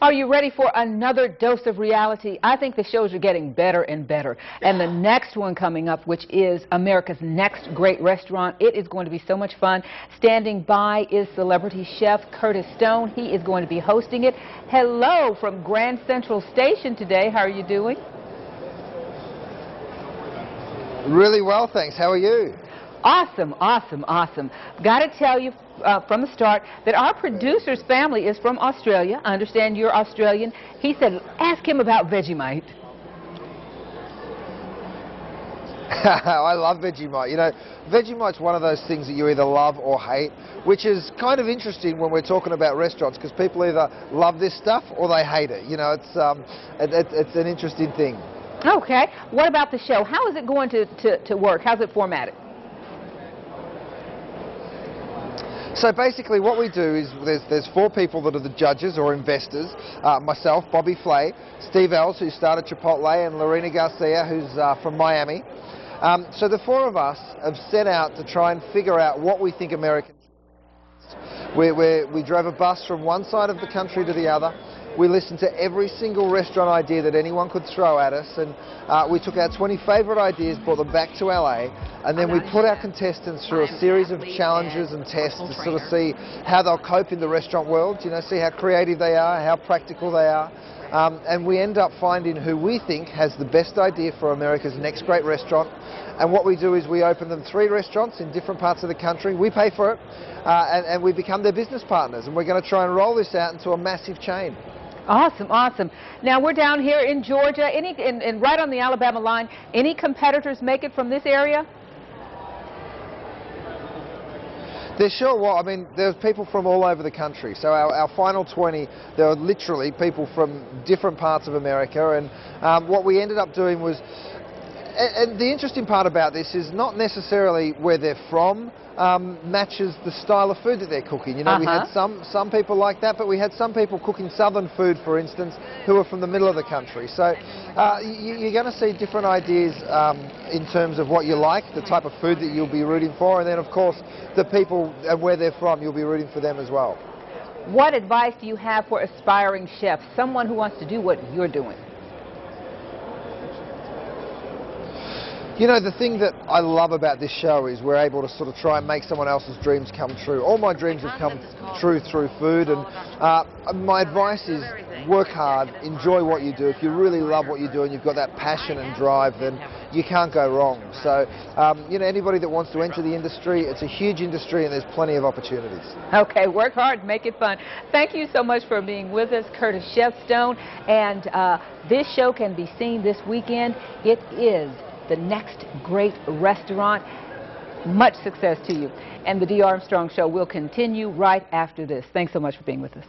Are you ready for another dose of reality? I think the shows are getting better and better. And the next one coming up, which is America's Next Great Restaurant, it is going to be so much fun. Standing by is celebrity chef Curtis Stone. He is going to be hosting it. Hello from Grand Central Station today. How are you doing? Really well, thanks. How are you? Awesome, awesome, awesome. Got to tell you from the start that our producer's family is from Australia. I understand you're Australian. He said, ask him about Vegemite. I love Vegemite. You know, Vegemite's one of those things that you either love or hate, which is kind of interesting when we're talking about restaurants, because people either love this stuff or they hate it. You know, it's an interesting thing. Okay. What about the show? How is it going to work? How's it formatted? So basically what we do is there's four people that are the judges or investors. Myself, Bobby Flay, Steve Ells, who started Chipotle, and Lorena Garcia, who's from Miami. So the four of us have set out to try and figure out what we think Americans. We drove a bus from one side of the country to the other. We listened to every single restaurant idea that anyone could throw at us, and we took our 20 favourite ideas, brought them back to LA, and then we put our contestants through a series of challenges and tests to sort of see how they'll cope in the restaurant world, you know, see how creative they are, how practical they are. And we end up finding who we think has the best idea for America's next great restaurant. And what we do is we open them 3 restaurants in different parts of the country. We pay for it, and we become their business partners. And we're going to try and roll this out into a massive chain. Awesome, awesome. Now we're down here in Georgia, and right on the Alabama line. Any competitors make it from this area? They're sure. Well, I mean, there's people from all over the country. So our final 20, there are literally people from different parts of America. And what we ended up doing was, and the interesting part about this is not necessarily where they're from matches the style of food that they're cooking. You know, we had some people like that, but we had some people cooking southern food, for instance, who are from the middle of the country. So you're going to see different ideas in terms of what you like, the type of food that you'll be rooting for, and then of course the people and where they're from, you'll be rooting for them as well. What advice do you have for aspiring chefs, someone who wants to do what you're doing? You know, the thing that I love about this show is we're able to sort of try and make someone else's dreams come true. All my dreams have come true through food, and my advice is work hard, enjoy what you do. If you really love what you do and you've got that passion and drive, then you can't go wrong. So, you know, anybody that wants to enter the industry, it's a huge industry and there's plenty of opportunities. Okay, work hard, make it fun. Thank you so much for being with us, Curtis Chef Stone. And this show can be seen this weekend. It is the Next Great Restaurant. Much success to you. And the Armstrong Show will continue right after this. Thanks so much for being with us.